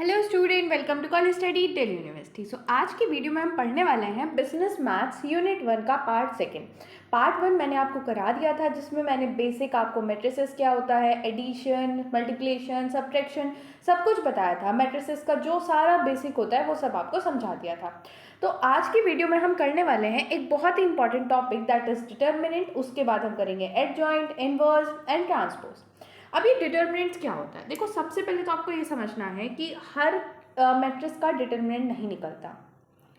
Hello student, welcome to college study tell university. आज की video में हम पढ़ने वाले हैं बिजनेस मैथ्स यूनिट 1 का पार्ट सेकंड। पार्ट 1 मैंने आपको करा दिया था, जिसमें मैंने बेसिक आपको मैट्रिसेस क्या होता है, एडिशन, मल्टीप्लिकेशन, सब्ट्रैक्शन सब कुछ बताया था। मैट्रिसेस का जो सारा बेसिक होता है वो सब आपको समझा दिया था। तो आज की वीडियो में हम करने वाले हैं एक बहुत ही important topic, that is determinant. उसके बाद हम करेंगे एडजॉइंट, इनवर्स एंड ट्रांसपोज। अब ये डिटर्मिनेंट्स क्या होता है, देखो सबसे पहले तो आपको ये समझना है कि हर मैट्रिक्स का डिटर्मिनेंट नहीं निकलता।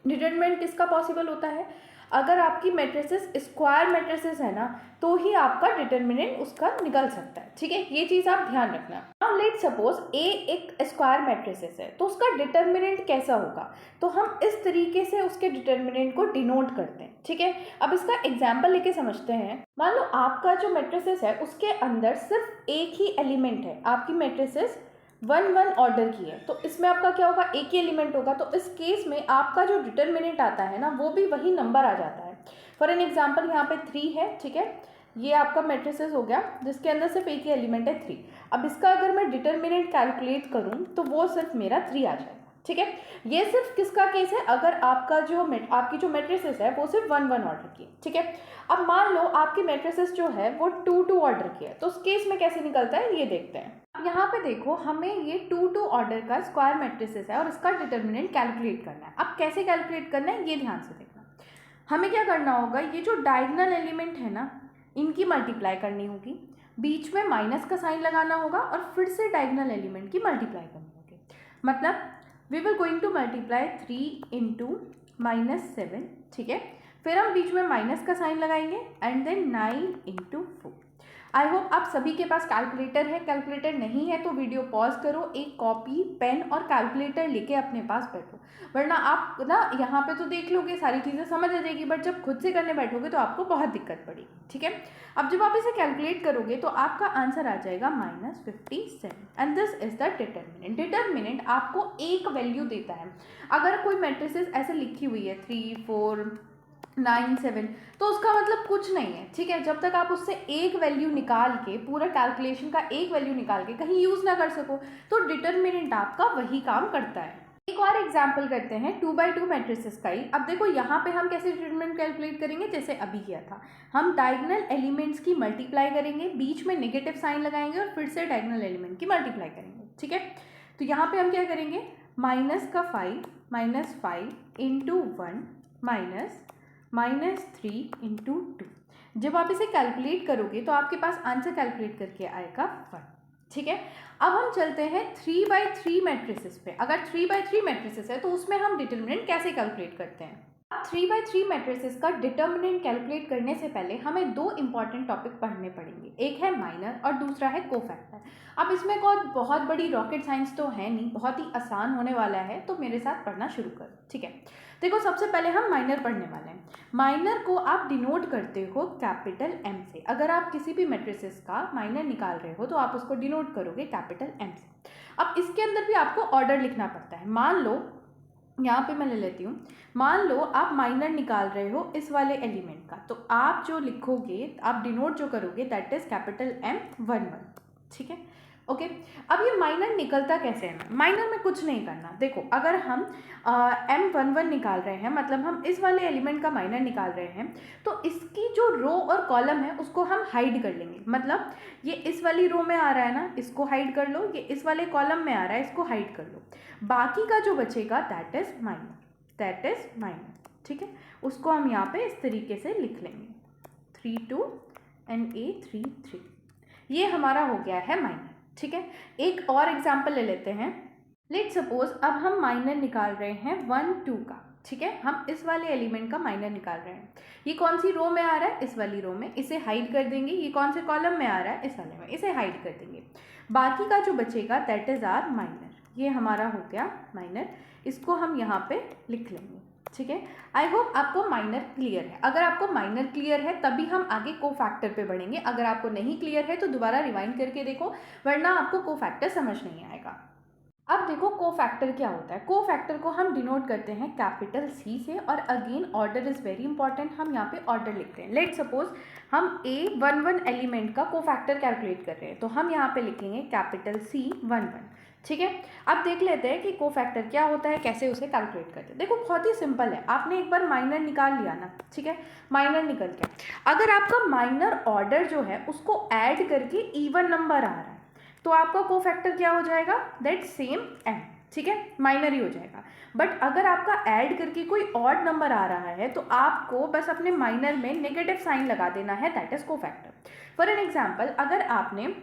डिटर्मिनेंट किसका पॉसिबल होता है, अगर आपकी मैट्रिसेस स्क्वायर मैट्रिसेस है ना, तो ही आपका डिटर्मिनेंट उसका निकल सकता है। ठीक है, ये चीज़ आप ध्यान रखना। नाउ लेट सपोज ए एक स्क्वायर मैट्रिसेस है, तो उसका डिटर्मिनेंट कैसा होगा, तो हम इस तरीके से उसके डिटर्मिनेंट को डिनोट करते हैं। ठीक है, अब इसका एग्जाम्पल लेके समझते हैं। मान लो आपका जो मैट्रिसेस है उसके अंदर सिर्फ एक ही एलिमेंट है, आपकी मैट्रिसेस 1 ऑर्डर की है, तो इसमें आपका क्या होगा, एक ही एलिमेंट होगा। तो इस केस में आपका जो डिटर्मिनेंट आता है ना, वो भी वही नंबर आ जाता है। फॉर एन एग्जाम्पल यहाँ पे 3 है। ठीक है, ये आपका मैट्रिसेस हो गया जिसके अंदर सिर्फ एक ही एलिमेंट है 3। अब इसका अगर मैं डिटर्मिनेंट कैलकुलेट करूँ तो वो सिर्फ मेरा 3 आ जाएगा। ठीक है, ये सिर्फ किसका केस है, अगर आपका जो आपकी जो मैट्रिसेस है वो सिर्फ 1 ऑर्डर की है। ठीक है, अब मान लो आपकी मैट्रिसेस जो है वो 2 ऑर्डर की है, तो उस केस में कैसे निकलता है ये देखते हैं। अब यहाँ पे देखो, हमें ये 2 ऑर्डर का स्क्वायर मैट्रिसेस है और इसका डिटर्मिनेंट कैलकुलेट करना है। अब कैसे कैलकुलेट करना है ये ध्यान से देखना। हमें क्या करना होगा, ये जो डायगोनल एलिमेंट है ना, इनकी मल्टीप्लाई करनी होगी, बीच में माइनस का साइन लगाना होगा और फिर से डायगोनल एलिमेंट की मल्टीप्लाई करनी होगी। मतलब we will going to multiply 3 into -7। ठीक है, फिर हम बीच में माइनस का साइन लगाएंगे and then 9 into 4। I hope आप सभी के पास कैलकुलेटर है। कैलकुलेटर नहीं है तो वीडियो पॉज करो, एक कॉपी पेन और कैलकुलेटर लेके अपने पास बैठो, वरना आप ना यहाँ पे तो देख लोगे, सारी चीज़ें समझ आ जाएगी, बट जब खुद से करने बैठोगे तो आपको बहुत दिक्कत पड़ेगी। ठीक है, अब जब आप इसे कैलकुलेट करोगे तो आपका आंसर आ जाएगा -57 and this is the determinant. Determinant आपको एक वैल्यू देता है। अगर कोई मैट्रिसेस ऐसे लिखी हुई है 3, 4, 9, 7, तो उसका मतलब कुछ नहीं है। ठीक है, जब तक आप उससे एक वैल्यू निकाल के, पूरा कैलकुलेशन का एक वैल्यू निकाल के कहीं यूज़ ना कर सको, तो डिटर्मिनेंट आपका वही काम करता है। एक और एग्जाम्पल करते हैं 2x2 मैट्रिसेस का ही। अब देखो यहाँ पे हम कैसे डिटर्मिनेंट कैलकुलेट करेंगे, जैसे अभी किया था। हम डायगोनल एलिमेंट्स की मल्टीप्लाई करेंगे, बीच में नेगेटिव साइन लगाएंगे और फिर से डायगोनल एलिमेंट की मल्टीप्लाई करेंगे। ठीक है, तो यहाँ पे हम क्या करेंगे, -5 इंटू 1 -3 इंटू 2। जब आप इसे कैलकुलेट करोगे तो आपके पास आंसर कैलकुलेट करके आएगा 1। ठीक है, अब हम चलते हैं 3x3 मैट्रिसेस पे। अगर 3x3 मैट्रिसेस है तो उसमें हम डिटर्मिनेंट कैसे कैलकुलेट करते हैं। 3x3 मैट्रिसेस का डिटर्मिनेंट कैलकुलेट करने से पहले हमें 2 इंपॉर्टेंट टॉपिक पढ़ने पड़ेंगे, एक है माइनर और दूसरा है कोफैक्टर। अब इसमें कोई बहुत बड़ी रॉकेट साइंस तो है नहीं, बहुत ही आसान होने वाला है, तो मेरे साथ पढ़ना शुरू करो। ठीक है, देखो सबसे पहले हम माइनर पढ़ने वाले हैं। माइनर को आप डिनोट करते हो कैपिटल M से। अगर आप किसी भी मैट्रिसेस का माइनर निकाल रहे हो तो आप उसको डिनोट करोगे कैपिटल M से। अब इसके अंदर भी आपको ऑर्डर लिखना पड़ता है। मान लो यहाँ पे मैं ले लेती हूँ, मान लो आप माइनर निकाल रहे हो इस वाले एलिमेंट का, तो आप जो लिखोगे, आप डिनोट जो करोगे, दैट इज कैपिटल M11। ठीक है, ओके। अब ये माइनर निकलता कैसे है, माइनर में कुछ नहीं करना। देखो अगर हम M11 निकाल रहे हैं, मतलब हम इस वाले एलिमेंट का माइनर निकाल रहे हैं, तो इसकी जो रो और कॉलम है उसको हम हाइड कर लेंगे। मतलब ये इस वाली रो में आ रहा है ना, इसको हाइड कर लो, ये इस वाले कॉलम में आ रहा है, इसको हाइड कर लो। बाकी का जो बचेगा दैट इज माइनर। ठीक है, उसको हम यहाँ पे इस तरीके से लिख लेंगे 3 2 एंड A 3 3। ये हमारा हो गया है माइनर। ठीक है, एक और एग्जाम्पल ले लेते हैं। लेट सपोज अब हम माइनर निकाल रहे हैं 1 2 का। ठीक है, हम इस वाले एलिमेंट का माइनर निकाल रहे हैं। ये कौन सी रो में आ रहा है, इस वाली रो में, इसे हाइड कर देंगे। ये कौन से कॉलम में आ रहा है, इस वाले में, इसे हाइड कर देंगे। बाकी का जो बचेगा दैट इज आर माइनर। ये हमारा हो गया माइनर, इसको हम यहाँ पे लिख लेंगे। ठीक है, आई होप आपको माइनर क्लियर है। अगर आपको माइनर क्लियर है तभी हम आगे कोफैक्टर पे बढ़ेंगे। अगर आपको नहीं क्लियर है तो दोबारा रिवाइंड करके देखो, वरना आपको कोफैक्टर समझ नहीं आएगा। अब देखो कोफैक्टर क्या होता है। कोफैक्टर को हम डिनोट करते हैं कैपिटल C से, और again order is very important. हम यहाँ पे ऑर्डर लिखते हैं। लेट सपोज हम A11 एलिमेंट का कोफैक्टर कैलकुलेट कर रहे हैं, तो हम यहाँ पे लिखेंगे कैपिटल C 11। ठीक है। अब देख लेते हैं कि कोफैक्टर क्या होता है, कैसे उसे कैलकुलेट करते हैं। देखो बहुत ही सिंपल है, आपने एक बार माइनर निकाल लिया ना, ठीक है, माइनर निकल के अगर आपका माइनर ऑर्डर जो है उसको ऐड करके इवन नंबर आ रहा है तो आपका कोफैक्टर क्या हो जाएगा, दैट सेम m, ठीक है, माइनर ही हो जाएगा। बट अगर आपका ऐड करके कोई ऑड नंबर आ रहा है तो आपको बस अपने माइनर में नेगेटिव साइन लगा देना है, that is cofactor. For an example, अगर आपने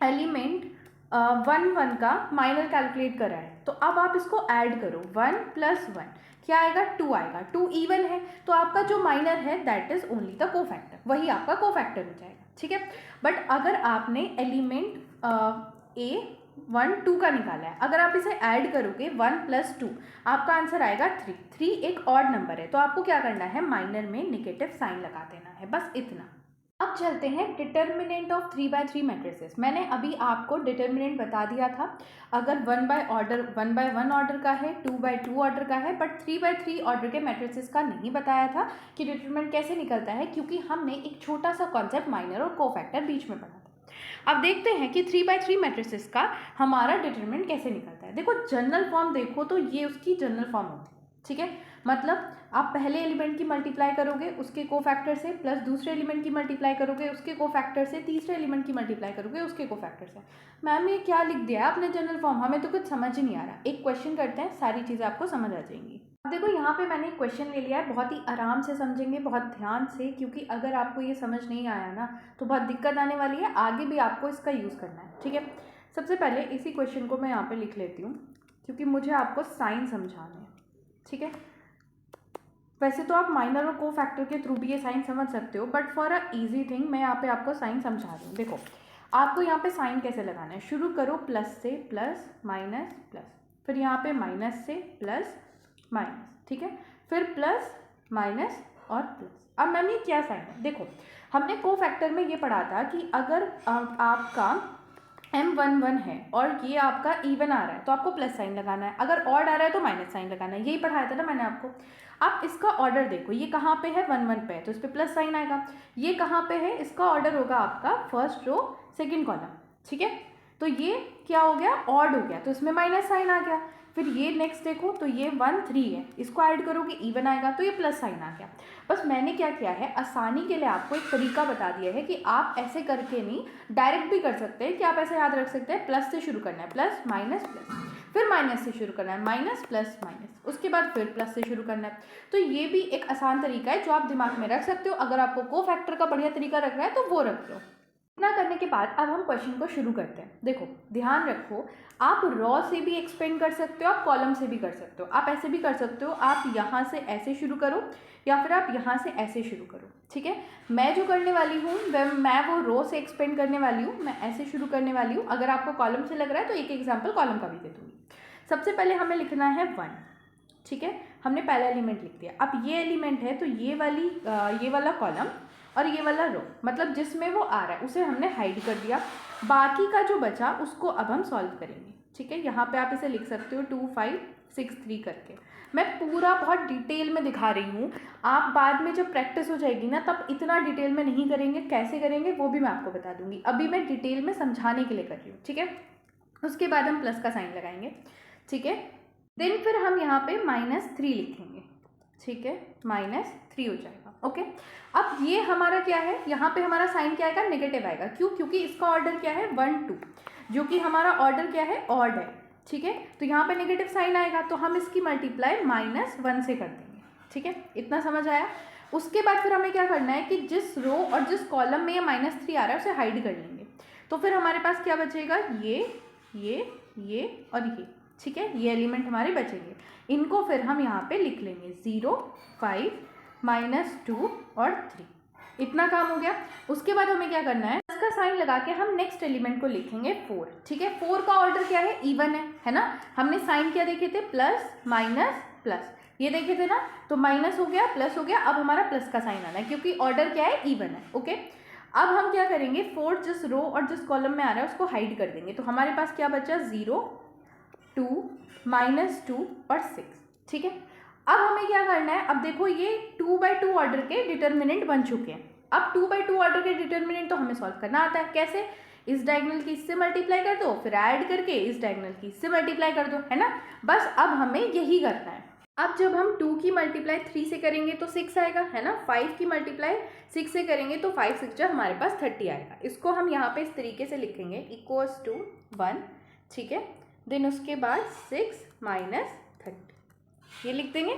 एलिमेंट 1 का माइनर कैलकुलेट करा है तो अब आप इसको ऐड करो, 1 + 1 क्या आएगा, 2 आएगा। 2 इवन है तो आपका जो माइनर है that is only the cofactor, वही आपका कोफैक्टर हो जाएगा, ठीक है। बट अगर आपने एलिमेंट a 1 2 का निकाला है, अगर आप इसे ऐड करोगे 1 + 2 आपका आंसर आएगा 3। 3 एक ऑड नंबर है तो आपको क्या करना है, माइनर में नेगेटिव साइन लगा देना है, बस इतना। अब चलते हैं डिटर्मिनेंट ऑफ 3/3 मैट्रिसेस। मैंने अभी आपको डिटर्मिनेंट बता दिया था, अगर 1/1 ऑर्डर का है, 2/2 ऑर्डर का है, बट 3/3 ऑर्डर के मैट्रिसेस का नहीं बताया था कि डिटर्मिनेंट कैसे निकलता है, क्योंकि हमने एक छोटा सा कॉन्सेप्ट माइनर और कोफैक्टर बीच में पढ़ा था। अब देखते हैं कि 3/3 मैट्रिसेस का हमारा डिटर्मिनेंट कैसे निकलता है। देखो जनरल फॉर्म देखो तो ये उसकी जनरल फॉर्म होती है, ठीक है। मतलब आप पहले एलिमेंट की मल्टीप्लाई करोगे उसके कोफैक्टर से, प्लस दूसरे एलिमेंट की मल्टीप्लाई करोगे उसके कोफैक्टर से, तीसरे एलिमेंट की मल्टीप्लाई करोगे उसके कोफैक्टर से। मैम ये क्या लिख दिया है आपने जनरल फॉर्म, हमें तो कुछ समझ ही नहीं आ रहा। एक क्वेश्चन करते हैं, सारी चीज़ें आपको समझ आ जाएंगी। अब देखो यहाँ पे मैंने एक क्वेश्चन ले लिया है, बहुत ही आराम से समझेंगे, बहुत ध्यान से, क्योंकि अगर आपको ये समझ नहीं आया ना तो बहुत दिक्कत आने वाली है, आगे भी आपको इसका यूज़ करना है, ठीक है। सबसे पहले इसी क्वेश्चन को मैं यहाँ पे लिख लेती हूँ, क्योंकि मुझे आपको साइन समझाना है, ठीक है। वैसे तो आप माइनर और कोफैक्टर के थ्रू भी ये साइन समझ सकते हो, but for a easy thing मैं यहाँ पे आपको साइन समझा रही हूँ। देखो आपको यहाँ पे साइन कैसे लगाना है, शुरू करो प्लस से, प्लस माइनस प्लस, फिर यहाँ पे माइनस से प्लस माइनस, ठीक है, फिर प्लस माइनस और प्लस। अब मैम ये क्या साइन है, देखो हमने कोफैक्टर में ये पढ़ा था कि अगर आपका m11 है और ये आपका इवन आ रहा है तो आपको प्लस साइन लगाना है, अगर ऑड आ रहा है तो माइनस साइन लगाना है, यही पढ़ाया था ना मैंने आपको। आप इसका ऑर्डर देखो, ये कहाँ पे है, 1 1 पे है तो इस पर प्लस साइन आएगा। ये कहाँ पे है, इसका ऑर्डर होगा आपका फर्स्ट रो सेकंड कॉलम, ठीक है। तो ये क्या हो गया, ऑड हो गया तो इसमें माइनस साइन आ गया। फिर ये नेक्स्ट देखो तो ये 1 3 है, इसको ऐड करोगे इवन आएगा तो ये प्लस साइन आ गया। बस मैंने क्या किया है, आसानी के लिए आपको एक तरीका बता दिया है कि आप ऐसे करके नहीं, डायरेक्ट भी कर सकते हैं कि आप ऐसे याद रख सकते हैं, प्लस से शुरू करना है, प्लस माइनस प्लस, फिर माइनस से शुरू करना है, माइनस प्लस माइनस, उसके बाद फिर प्लस से शुरू करना है। तो ये भी एक आसान तरीका है जो आप दिमाग में रख सकते हो। अगर आपको कोफैक्टर का बढ़िया तरीका रखना है तो वो रख लो। इतना करने के बाद अब हम क्वेश्चन को शुरू करते हैं। देखो ध्यान रखो, आप रॉ से भी एक्सपेंड कर सकते हो, आप कॉलम से भी कर सकते हो, आप ऐसे भी कर सकते हो, आप यहाँ से ऐसे शुरू करो या फिर आप यहाँ से ऐसे शुरू करो, ठीक है। मैं जो करने वाली हूँ मैं वो रो से एक्सपेंड करने वाली हूँ, मैं ऐसे शुरू करने वाली हूँ। अगर आपको कॉलम से लग रहा है तो एक एग्जाम्पल कॉलम का भी दे दूँगी। सबसे पहले हमें लिखना है 1, ठीक है, हमने पहला एलिमेंट लिख दिया। अब ये एलिमेंट है तो ये वाला कॉलम और ये वाला रो, मतलब जिसमें वो आ रहा है उसे हमने हाइड कर दिया। बाकी का जो बचा उसको अब हम सॉल्व करेंगे, ठीक है। यहाँ पे आप इसे लिख सकते हो 2 5 6 3 करके। मैं पूरा बहुत डिटेल में दिखा रही हूँ, आप बाद में जब प्रैक्टिस हो जाएगी ना तब इतना डिटेल में नहीं करेंगे, कैसे करेंगे वो भी मैं आपको बता दूंगी। अभी मैं डिटेल में समझाने के लिए कर रही हूँ, ठीक है। उसके बाद हम प्लस का साइन लगाएंगे, ठीक है। देन फिर हम यहाँ पे -3 लिखेंगे, ठीक है, -3 हो जाएगा, ओके। अब ये हमारा क्या है, यहाँ पे हमारा साइन क्या आएगा, नेगेटिव आएगा। क्यों, क्योंकि इसका ऑर्डर क्या है 1 2, जो कि हमारा ऑर्डर क्या है, ऑड है, ठीक है। तो यहाँ पे नेगेटिव साइन आएगा तो हम इसकी मल्टीप्लाई -1 से कर देंगे, ठीक है। इतना समझ आया। उसके बाद फिर हमें क्या करना है कि जिस रो और जिस कॉलम में ये -3 आ रहा है उसे हाइड कर लेंगे। तो फिर हमारे पास क्या बचेगा, ये और ये, ठीक है। ये एलिमेंट हमारे बचेंगे, इनको फिर हम यहाँ पे लिख लेंगे 0 5 -2 और 3। इतना काम हो गया। उसके बाद हमें क्या करना है, इसका साइन लगा के हम नेक्स्ट एलिमेंट को लिखेंगे 4, ठीक है। 4 का ऑर्डर क्या है, इवन है ना। हमने साइन क्या देखे थे, प्लस माइनस प्लस, ये देखे थे ना। तो माइनस हो गया, प्लस हो गया, अब हमारा प्लस का साइन आना है क्योंकि ऑर्डर क्या है, इवन है, ओके। अब हम क्या करेंगे, 4 जिस रो और जिस कॉलम में आ रहा है उसको हाइड कर देंगे। तो हमारे पास क्या बचा, 0 2 -2 और 6, ठीक है। अब हमें क्या करना है, अब देखो ये 2/2 ऑर्डर के डिटर्मिनेंट बन चुके हैं। अब 2/2 ऑर्डर के डिटर्मिनेंट तो हमें सॉल्व करना आता है, कैसे, इस डायगोनल की इससे मल्टीप्लाई कर दो, फिर ऐड करके इस डायगोनल की इससे मल्टीप्लाई कर दो, है ना। बस अब हमें यही करना है। अब जब हम 2 की मल्टीप्लाई 3 से करेंगे तो 6 आएगा, है ना। 5 की मल्टीप्लाई 6 से करेंगे तो 5 6 जो हमारे पास 30 आएगा। इसको हम यहाँ पे इस तरीके से लिखेंगे इक्वल्स टू 1, ठीक है। देन उसके बाद 6 माइनस 30 ये लिख देंगे।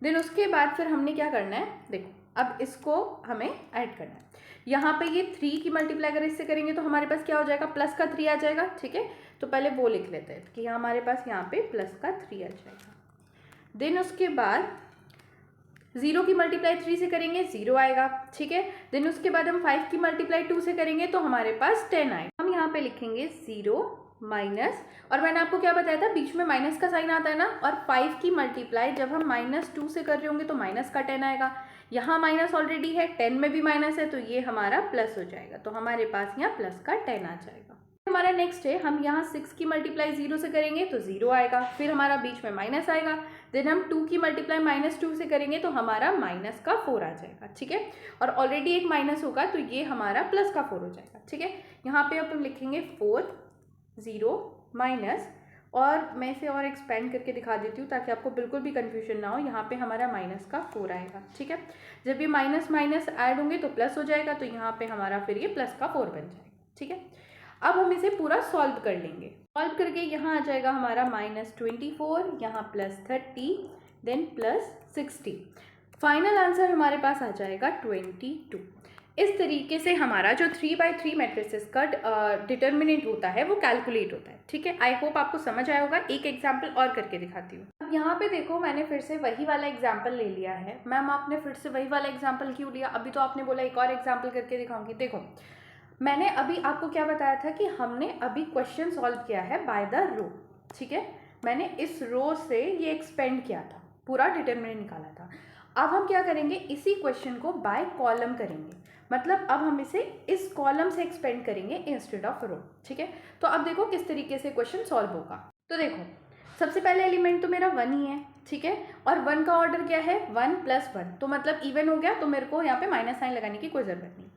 देन उसके बाद फिर हमने क्या करना है, देखो अब इसको हमें ऐड करना है। यहाँ पे ये 3 की मल्टीप्लाई अगर इससे करेंगे तो हमारे पास क्या हो जाएगा, प्लस का 3 आ जाएगा, ठीक है। तो पहले वो लिख लेते हैं कि हमारे पास यहाँ पे प्लस का 3 आ जाएगा। देन उसके बाद 0 की मल्टीप्लाई 3 से करेंगे 0 आएगा, ठीक है। देन उसके बाद हम 5 की मल्टीप्लाई 2 से करेंगे तो हमारे पास 10 आएगा। हम यहाँ पे लिखेंगे 0 माइनस, और मैंने आपको क्या बताया था, बीच में माइनस का साइन आता है ना, और 5 की मल्टीप्लाई जब हम -2 से कर रहे होंगे तो माइनस का 10 आएगा। यहाँ माइनस ऑलरेडी है, 10 में भी माइनस है तो ये हमारा प्लस हो जाएगा, तो हमारे पास यहाँ प्लस का 10 आ जाएगा। हमारा नेक्स्ट है, हम यहाँ 6 की मल्टीप्लाई 0 से करेंगे तो 0 आएगा, फिर हमारा बीच में माइनस आएगा। देन हम 2 की मल्टीप्लाई -2 से करेंगे तो हमारा माइनस का 4 आ जाएगा, ठीक है। और ऑलरेडी एक माइनस होगा तो ये हमारा प्लस का 4 हो जाएगा, ठीक है। यहाँ पे अब हम लिखेंगे 4 0 माइनस, और मैं इसे और एक्सपेंड करके दिखा देती हूँ ताकि आपको बिल्कुल भी कंफ्यूजन ना हो। यहाँ पे हमारा माइनस का 4 आएगा, ठीक है। जब ये माइनस माइनस ऐड होंगे तो प्लस हो जाएगा, तो यहाँ पे हमारा फिर ये प्लस का 4 बन जाएगा, ठीक है। अब हम इसे पूरा सॉल्व कर लेंगे। सॉल्व करके यहाँ आ जाएगा हमारा -24, यहाँ +30, देन +60। फाइनल आंसर हमारे पास आ जाएगा 22। इस तरीके से हमारा जो 3/3 मैट्रिसेस का डिटर्मिनेंट होता है वो कैलकुलेट होता है, ठीक है। आई होप आपको समझ आया होगा। एक एग्जाम्पल और करके दिखाती हूँ। अब यहाँ पे देखो, मैंने फिर से वही वाला एग्जाम्पल ले लिया है। मैम आपने फिर से वही वाला एग्जाम्पल क्यों लिया, अभी तो आपने बोला एक और एग्जाम्पल करके दिखाऊंगी। देखो मैंने अभी आपको क्या बताया था कि हमने अभी क्वेश्चन सॉल्व किया है बाय द रो, ठीक है। मैंने इस रो से ये एक्सपेंड किया था, पूरा डिटरमिनेंट निकाला था। अब हम क्या करेंगे, इसी क्वेश्चन को बाय कॉलम करेंगे, मतलब अब हम इसे इस कॉलम से एक्सपेंड करेंगे इंस्टेड ऑफ रो, ठीक है। तो अब देखो किस तरीके से क्वेश्चन सॉल्व होगा। तो देखो सबसे पहले एलिमेंट तो मेरा 1 ही है, ठीक है। और 1 का ऑर्डर क्या है, 1 + 1, तो मतलब इवन हो गया, तो मेरे को यहाँ पे माइनस साइन लगाने की कोई ज़रूरत नहीं।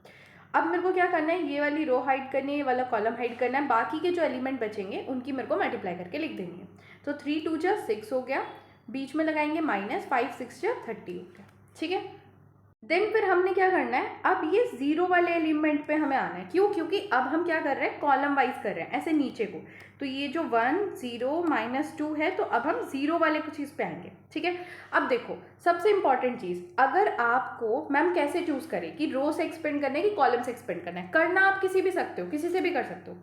अब मेरे को क्या करना है, ये वाली रो हाइड करनी है, ये वाला कॉलम हाइड करना है, बाकी के जो एलिमेंट बचेंगे उनकी मेरे को मल्टीप्लाई करके लिख देनी है। तो 3 2 जा 6 हो गया, बीच में लगाएंगे माइनस, 5 6 जा 30 हो गया, ठीक है। देन फिर हमने क्या करना है, अब ये 0 वाले एलिमेंट पे हमें आना है। क्यों, क्योंकि अब हम क्या कर रहे हैं, कॉलम वाइज कर रहे हैं ऐसे नीचे को। तो ये जो 1 0 -2 है, तो अब हम 0 वाले कुछ चीज़ पे आएंगे, ठीक है। अब देखो सबसे इंपॉर्टेंट चीज़, अगर आपको मैम कैसे चूज करें कि रो से एक्सपेंड करना है कि कॉलम से एक्सपेंड करना है, करना आप किसी भी सकते हो, किसी से भी कर सकते हो,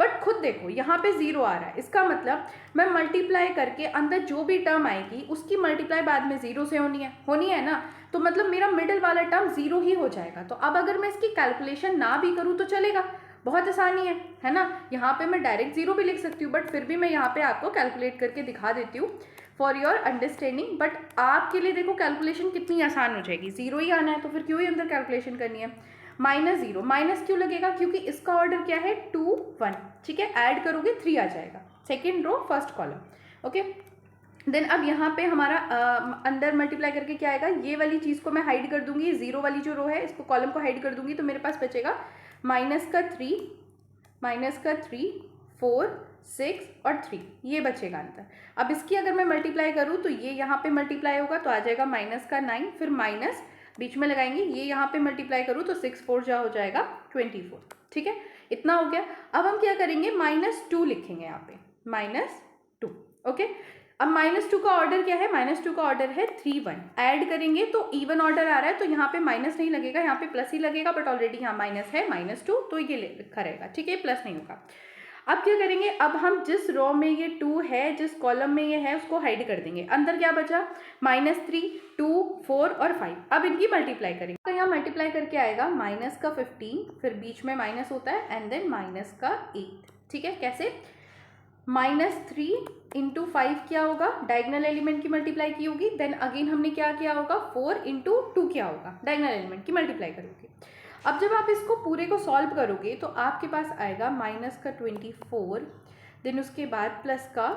बट खुद देखो यहाँ पे 0 आ रहा है, इसका मतलब मैं मल्टीप्लाई करके अंदर जो भी टर्म आएगी उसकी मल्टीप्लाई बाद में 0 से होनी है ना, तो मतलब मेरा मिडिल वाला टर्म 0 ही हो जाएगा। तो अब अगर मैं इसकी कैलकुलेशन ना भी करूँ तो चलेगा, बहुत आसानी है ना। यहाँ पे मैं डायरेक्ट 0 भी लिख सकती हूँ, बट फिर भी मैं यहाँ पे आपको कैलकुलेट करके दिखा देती हूँ फॉर योर अंडरस्टैंडिंग। बट आपके लिए देखो कैलकुलेशन कितनी आसान हो जाएगी, 0 ही आना है तो फिर क्यों ही अंदर कैलकुलेशन करनी है। -0 माइनस क्यों लगेगा, क्योंकि इसका ऑर्डर क्या है 2 1, ठीक है। ऐड करोगे 3 आ जाएगा, second row first column, okay. Then अब यहाँ पे हमारा अंदर मल्टीप्लाई करके क्या आएगा, ये वाली चीज़ को मैं हाइड कर दूंगी, 0 वाली जो रो है इसको कॉलम को हाइड कर दूंगी, तो मेरे पास बचेगा -3 4 6 और 3, ये बचेगा अंदर। अब इसकी अगर मैं मल्टीप्लाई करूँ तो ये यहाँ पे मल्टीप्लाई होगा तो आ जाएगा -9, फिर माइनस बीच में लगाएंगे, ये यहाँ पे मल्टीप्लाई करूँ तो 6 4 जा हो जाएगा 24, ठीक है। इतना हो गया। अब हम क्या करेंगे, -2 लिखेंगे यहाँ पे, -2, ओके। अब -2 का ऑर्डर क्या है, -2 का ऑर्डर है 3 1, ऐड करेंगे तो इवन ऑर्डर आ रहा है, तो यहाँ पे माइनस नहीं लगेगा, यहाँ पे प्लस ही लगेगा, बट ऑलरेडी यहाँ माइनस है -2, तो ये लिखा रहेगा, ठीक है, प्लस नहीं होगा। अब क्या करेंगे, अब हम जिस रो में ये 2 है, जिस कॉलम में ये है, उसको हाइड कर देंगे। अंदर क्या बचा, -3 2 4 और 5। अब इनकी मल्टीप्लाई करेंगे, तो यहाँ मल्टीप्लाई करके आएगा -15, फिर बीच में माइनस होता है, एंड देन -8, ठीक है। कैसे, -3 × 5 क्या होगा, डायगोनल एलिमेंट की मल्टीप्लाई की होगी, देन अगेन हमने क्या किया होगा, 4 × 2 क्या होगा, डायगोनल एलिमेंट की मल्टीप्लाई करोगे। अब जब आप इसको पूरे को सॉल्व करोगे तो आपके पास आएगा -24, देन उसके बाद +40,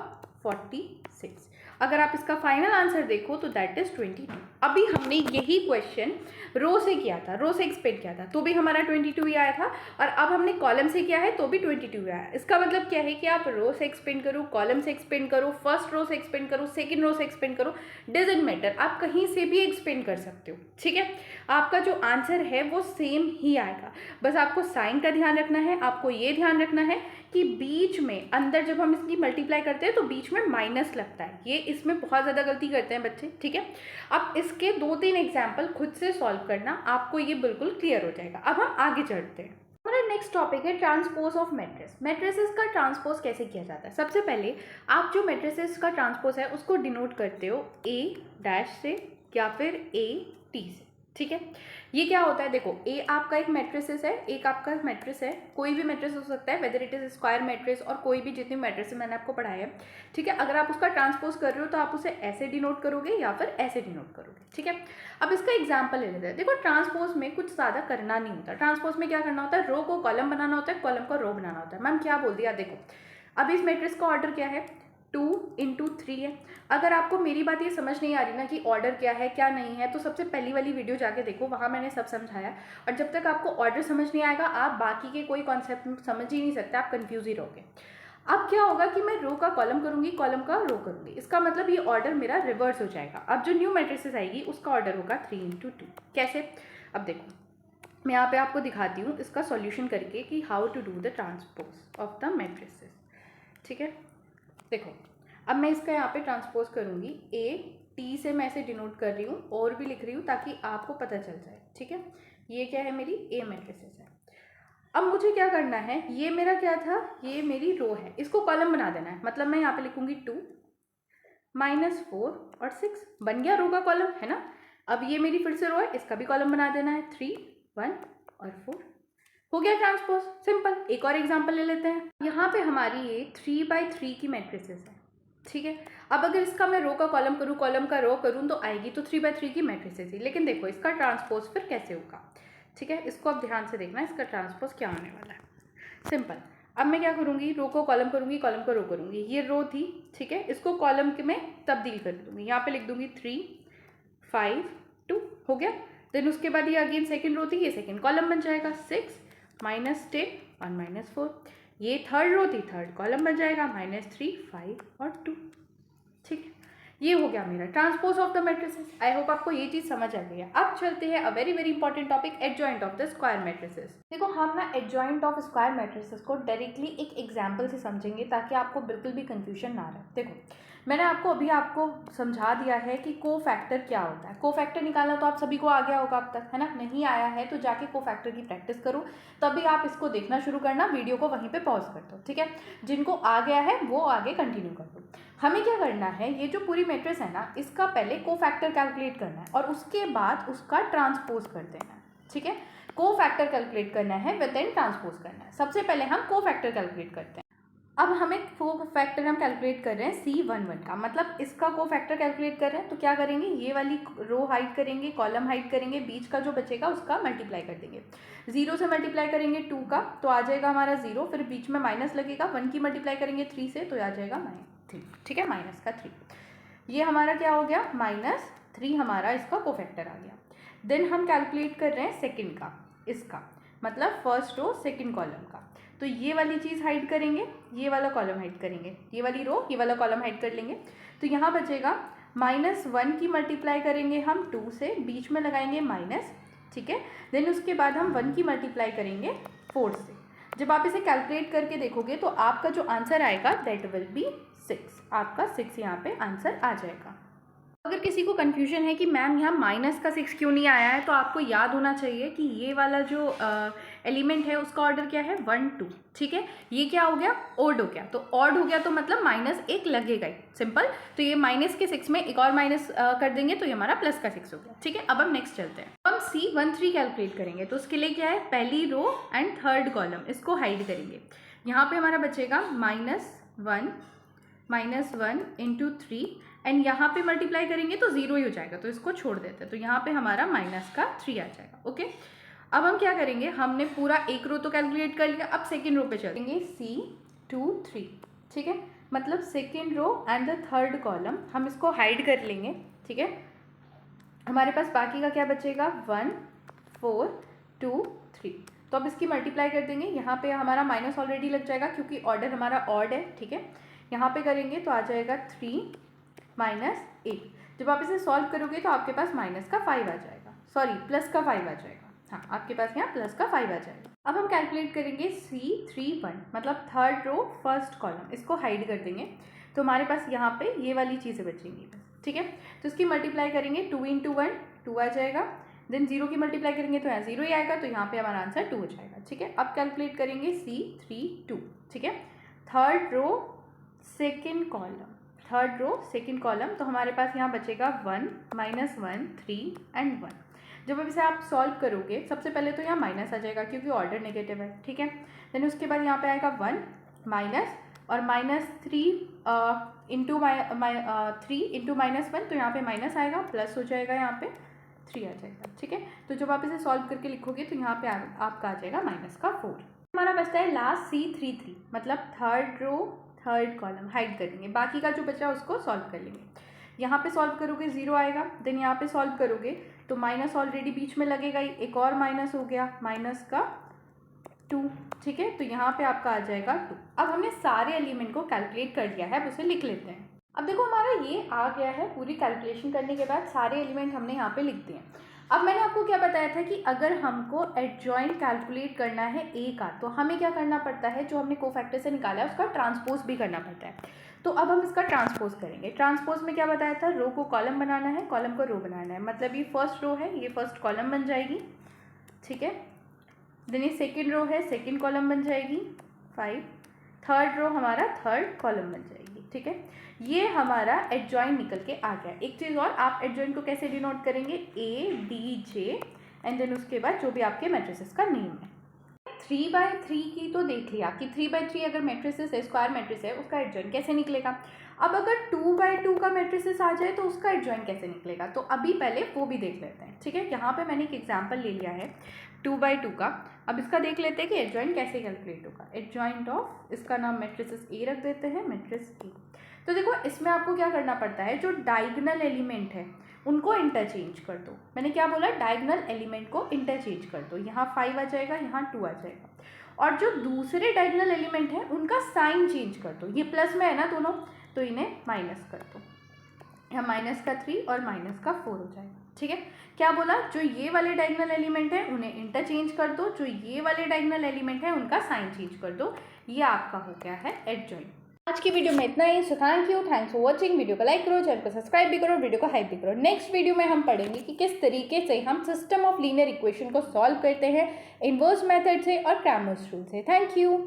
46। अगर आप इसका फाइनल आंसर देखो तो दैट इज 22। अभी हमने यही क्वेश्चन रो से किया था, रो से एक्सपेंड किया था तो भी हमारा 22 ही आया था, और अब हमने कॉलम से किया है तो भी 22 आया। इसका मतलब क्या है कि आप रो से एक्सपेंड करो, कॉलम से एक्सपेंड करो, फर्स्ट रो से एक्सपेंड करो, सेकंड रो से एक्सपेंड करो, डजंट मैटर, आप कहीं से भी एक्सपेंड कर सकते हो। ठीक है, आपका जो आंसर है वो सेम ही आएगा। बस आपको साइन का ध्यान रखना है, आपको ये ध्यान रखना है कि बीच में अंदर जब हम इसकी मल्टीप्लाई करते हैं तो बीच में माइनस लगता है, ये इसमें बहुत ज़्यादा गलती करते हैं बच्चे। ठीक है, अब इसके 2-3 एग्जाम्पल खुद से सॉल्व करना, आपको ये बिल्कुल क्लियर हो जाएगा। अब हम आगे चढ़ते हैं। हमारा नेक्स्ट टॉपिक है ट्रांसपोज ऑफ मैट्रिक्स। मैट्रिसेस का ट्रांसपोज कैसे किया जाता है? सबसे पहले आप जो मैट्रिसेस का ट्रांसपोज है उसको डिनोट करते हो ए डैश से या फिर ए टी से। ठीक है, ये क्या होता है, देखो ए आपका एक मैट्रिसेस है, एक आपका मैट्रिक्स है, कोई भी मैट्रिक्स हो सकता है, whether it is square matrix और कोई भी जितनी मैट्रिक्स मैंने आपको पढ़ाया है। ठीक है, अगर आप उसका ट्रांसपोज कर रहे हो तो आप उसे ऐसे डिनोट करोगे या फिर ऐसे डिनोट करोगे। ठीक है, अब इसका एग्जाम्पल ले लेते हैं। देखो ट्रांसपोज में कुछ ज़्यादा करना नहीं होता। ट्रांसपोज में क्या करना होता है, रो को कॉलम बनाना होता है, कॉलम को रो बनाना होता है। मैम क्या बोल दिया, देखो अब इस मैट्रिक्स का ऑर्डर क्या है, 2 × 3 है। अगर आपको मेरी बात ये समझ नहीं आ रही ना कि ऑर्डर क्या है क्या नहीं है, तो सबसे पहली वाली वीडियो जाके देखो, वहाँ मैंने सब समझाया। और जब तक आपको ऑर्डर समझ नहीं आएगा आप बाकी के कोई कॉन्सेप्ट समझ ही नहीं सकते, आप कंफ्यूज ही रहोगे। अब क्या होगा कि मैं रो का कॉलम करूंगी, कॉलम का रो करूंगी, इसका मतलब ये ऑर्डर मेरा रिवर्स हो जाएगा। अब जो न्यू मैट्रिसेस आएगी उसका ऑर्डर होगा 3 × 2। कैसे, अब देखो मैं यहाँ पे आपको दिखाती हूँ इसका सॉल्यूशन करके कि how to do the transpose of the matrices. ठीक है, देखो अब मैं इसका यहाँ पे ट्रांसपोज करूँगी, ए टी से मैं इसे डिनोट कर रही हूँ और भी लिख रही हूँ ताकि आपको पता चल जाए। ठीक है, ये क्या है, मेरी ए मैट्रिसेस है। अब मुझे क्या करना है, ये मेरा क्या था, ये मेरी रो है, इसको कॉलम बना देना है। मतलब मैं यहाँ पे लिखूँगी 2 -4 और 6, बन गया रो का कॉलम, है ना। अब ये मेरी फिर से रो है, इसका भी कॉलम बना देना है, 3, 1 और 4, हो गया ट्रांसपोज, सिंपल। एक और एग्जांपल ले लेते हैं। यहाँ पे हमारी ये 3/3 की मैट्रिसेस है। ठीक है, अब अगर इसका मैं रो का कॉलम करूँ, कॉलम का रो करूँ तो आएगी तो 3/3 की मैट्रिसेस ही। लेकिन देखो इसका ट्रांसपोज फिर कैसे होगा। ठीक है, इसको अब ध्यान से देखना, इसका ट्रांसपोज क्या होने वाला है। सिंपल, अब मैं क्या करूँगी, रो को कॉलम करूँगी, कॉलम को रो करूँगी। ये रो थी, ठीक है, इसको कॉलम में तब्दील कर दूँगी। यहाँ पे लिख दूँगी 3, 5, 2, हो गया। देन उसके बाद ये अगेन सेकेंड रो थी, ये सेकेंड कॉलम बन जाएगा, 6 -10 और -4। ये थर्ड रो थी, थर्ड कॉलम बन जाएगा, -3, 5 और 2। ठीक है, ये हो गया मेरा transpose of the matrices. I hope आपको ये चीज़ समझ आ गई है। अब चलते हैं a very very important topic, adjoint of the square matrices. देखो हम ना एडजॉइंट ऑफ स्क्वायर मैट्रिसेस को डायरेक्टली एक एग्जांपल से समझेंगे ताकि आपको बिल्कुल भी कंफ्यूजन ना रहे। देखो मैंने आपको समझा दिया है कि कोफैक्टर क्या होता है। कोफैक्टर निकालना तो आप सभी को आ गया होगा अब तक, है ना। नहीं आया है तो जाके कोफैक्टर की प्रैक्टिस करो, तभी आप इसको देखना शुरू करना। वीडियो को वहीं पे पॉज कर दो, ठीक है। जिनको आ गया है वो आगे कंटिन्यू कर दो। हमें क्या करना है, ये जो पूरी मैट्रिक्स है ना, इसका पहले कोफैक्टर कैलकुलेट करना है और उसके बाद उसका ट्रांसपोज कर देना है। ठीक है, कोफैक्टर कैलकुलेट करना है विद देन ट्रांसपोज करना है। सबसे पहले हम कोफैक्टर कैलकुलेट करते हैं। अब हमें कोफैक्टर हम कैलकुलेट कर रहे हैं C11 का, मतलब इसका कोफैक्टर कैलकुलेट कर रहे हैं तो क्या करेंगे, ये वाली रो हाइड करेंगे, कॉलम हाइड करेंगे, बीच का जो बचेगा उसका मल्टीप्लाई कर देंगे। 0 से मल्टीप्लाई करेंगे 2 का तो आ जाएगा हमारा 0, फिर बीच में माइनस लगेगा। 1 की मल्टीप्लाई करेंगे 3 से तो आ जाएगा -3। ठीक है, माइनस का 3, ये हमारा क्या हो गया, -3 हमारा इसका कोफैक्टर आ गया। देन हम कैलकुलेट कर रहे हैं सेकेंड का, इसका मतलब फर्स्ट रो सेकेंड कॉलम का, तो ये वाली चीज़ हाइड करेंगे, ये वाला कॉलम हाइड करेंगे, ये वाली रो ये वाला कॉलम हाइड कर लेंगे। तो यहाँ बचेगा -1 की मल्टीप्लाई करेंगे हम 2 से, बीच में लगाएंगे माइनस, ठीक है। देन उसके बाद हम 1 की मल्टीप्लाई करेंगे 4 से। जब आप इसे कैलकुलेट करके देखोगे तो आपका जो आंसर आएगा दैट विल बी 6। आपका 6 यहाँ पे आंसर आ जाएगा। अगर किसी को कन्फ्यूजन है कि मैम यहाँ -6 क्यों नहीं आया है, तो आपको याद होना चाहिए कि ये वाला जो एलिमेंट है उसका ऑर्डर क्या है, 1 2। ठीक है, ये क्या हो गया, ऑड हो गया, तो ऑड हो गया तो मतलब -1 लगेगा ही, सिंपल। तो ये -6 में एक और माइनस कर देंगे तो ये हमारा +6 हो गया। ठीक है, अब हम नेक्स्ट चलते हैं। हम C13 कैलकुलेट करेंगे तो उसके लिए क्या है, पहली रो एंड थर्ड कॉलम इसको हाइड करेंगे। यहाँ पे हमारा बचेगा -1 × 3 एंड यहाँ पे मल्टीप्लाई करेंगे तो 0 ही हो जाएगा, तो इसको छोड़ देते हैं। तो यहाँ पे हमारा -3 आ जाएगा। ओके, अब हम क्या करेंगे, हमने पूरा एक रो तो कैलकुलेट कर लिया, अब सेकेंड रो पे चलेंगे C23। ठीक है, मतलब second row and the third column, हम इसको हाइड कर लेंगे, ठीक है। हमारे पास बाकी का क्या बचेगा, 1 4 2 3। तो अब इसकी मल्टीप्लाई कर देंगे, यहाँ पे हमारा माइनस ऑलरेडी लग जाएगा क्योंकि ऑर्डर हमारा ऑड है, ठीक है। यहाँ पे करेंगे तो आ जाएगा 3 माइनस 8। जब आप इसे सॉल्व करोगे तो आपके पास माइनस का 5 आ जाएगा, सॉरी प्लस का 5 आ जाएगा, हाँ आपके पास यहाँ प्लस का 5 आ जाएगा। अब हम कैलकुलेट करेंगे C31 मतलब थर्ड रो फर्स्ट कॉलम, इसको हाइड कर देंगे तो हमारे पास यहाँ पे ये वाली चीज़ें बचेंगी बस, ठीक है। तो इसकी मल्टीप्लाई करेंगे 2 × 1 2 आ जाएगा, देन 0 की मल्टीप्लाई करेंगे तो यहाँ 0 ही आएगा, तो यहाँ पे हमारा आंसर 2 हो जाएगा, ठीक है। अब कैलकुलेट करेंगे C32, ठीक है, third row second column, third row second column, तो हमारे पास यहाँ बचेगा 1 -1 3 एंड 1। जब अब इसे आप सॉल्व करोगे सबसे पहले तो यहाँ माइनस आ जाएगा क्योंकि ऑर्डर नेगेटिव है, ठीक है। देन उसके बाद यहाँ पे आएगा 1 माइनस और -3 इंटू 3 इंटू -1, तो यहाँ पे माइनस आएगा, प्लस हो जाएगा, यहाँ पे 3 आ जाएगा, ठीक है। तो जब आप इसे सॉल्व करके लिखोगे तो यहाँ पे आपका आ जाएगा -4। हमारा बचता है लास्ट C33 मतलब third row third column, hide करेंगे, बाकी का जो बचा उसको सॉल्व कर लेंगे। यहाँ पे सॉल्व करोगे 0 आएगा, देन यहाँ पे सॉल्व करोगे तो माइनस ऑलरेडी बीच में लगेगा ही, एक और माइनस हो गया, माइनस का 2, ठीक है। तो यहाँ पे आपका आ जाएगा 2। अब हमने सारे एलिमेंट को कैलकुलेट कर लिया है, अब उसे लिख लेते हैं। अब देखो हमारा ये आ गया है, पूरी कैलकुलेशन करने के बाद सारे एलिमेंट हमने यहाँ पे लिख दिए। अब मैंने आपको क्या बताया था कि अगर हमको एडजॉइंट कैलकुलेट करना है ए का, तो हमें क्या करना पड़ता है, जो हमने कोफैक्टर से निकाला है उसका ट्रांसपोज भी करना पड़ता है। तो अब हम इसका ट्रांसपोज करेंगे। ट्रांसपोज में क्या बताया था, रो को कॉलम बनाना है, कॉलम को रो बनाना है, मतलब ये फर्स्ट रो है, ये फर्स्ट कॉलम बन जाएगी, ठीक है। देन ये सेकेंड रो है, सेकेंड कॉलम बन जाएगी 5, थर्ड रो हमारा थर्ड कॉलम बन जाएगी, ठीक है। ये हमारा एडजॉइंट निकल के आ गया। एक चीज़ और, आप एडजॉइंट को कैसे डिनोट करेंगे, ADJ एंड देन उसके बाद जो भी आपके मैट्रिसेस का नेम है। 3/3 की तो देख लिया कि 3/3 अगर मैट्रिसेस है, स्क्वायर मैट्रिस है, उसका एडजॉइंट कैसे निकलेगा। अब अगर 2/2 का मैट्रिसेस आ जाए तो उसका एडजॉइंट कैसे निकलेगा, तो अभी पहले वो भी देख लेते हैं, ठीक है। यहाँ पे मैंने एक एग्जांपल ले लिया है 2/2 का। अब इसका देख लेते हैं कि एडजॉइंट कैसे कैलकुलेट होगा। एडजॉइंट ऑफ, इसका नाम मैट्रिसेस ए रख देते हैं, मैट्रिस ए। तो देखो इसमें आपको क्या करना पड़ता है, जो डायगोनल एलिमेंट है उनको इंटरचेंज कर दो। मैंने क्या बोला, डायगोनल एलिमेंट को इंटरचेंज कर दो। यहाँ 5 आ जाएगा, यहाँ 2 आ जाएगा, और जो दूसरे डायगोनल एलिमेंट है उनका साइन चेंज कर दो। ये प्लस में है ना दोनों, तो इन्हें माइनस कर दो। यहाँ माइनस का 3 और माइनस का 4 हो जाएगा, ठीक है। क्या बोला, जो ये वाले डायगोनल एलिमेंट है उन्हें इंटरचेंज कर दो, जो ये वाले डायगोनल एलिमेंट है उनका साइन चेंज कर दो। ये आपका हो गया है एडजॉइंट। आज की वीडियो में इतना ही। So thanks for watching. Video को लाइक करो, चैनल को सब्सक्राइब भी करो, वीडियो को हाइप भी करो। नेक्स्ट वीडियो में हम पढ़ेंगे कि किस तरीके से हम सिस्टम ऑफ लीनियर इक्वेशन को सॉल्व करते हैं इनवर्स मेथड से और क्रैमर्स रूल से। Thank you.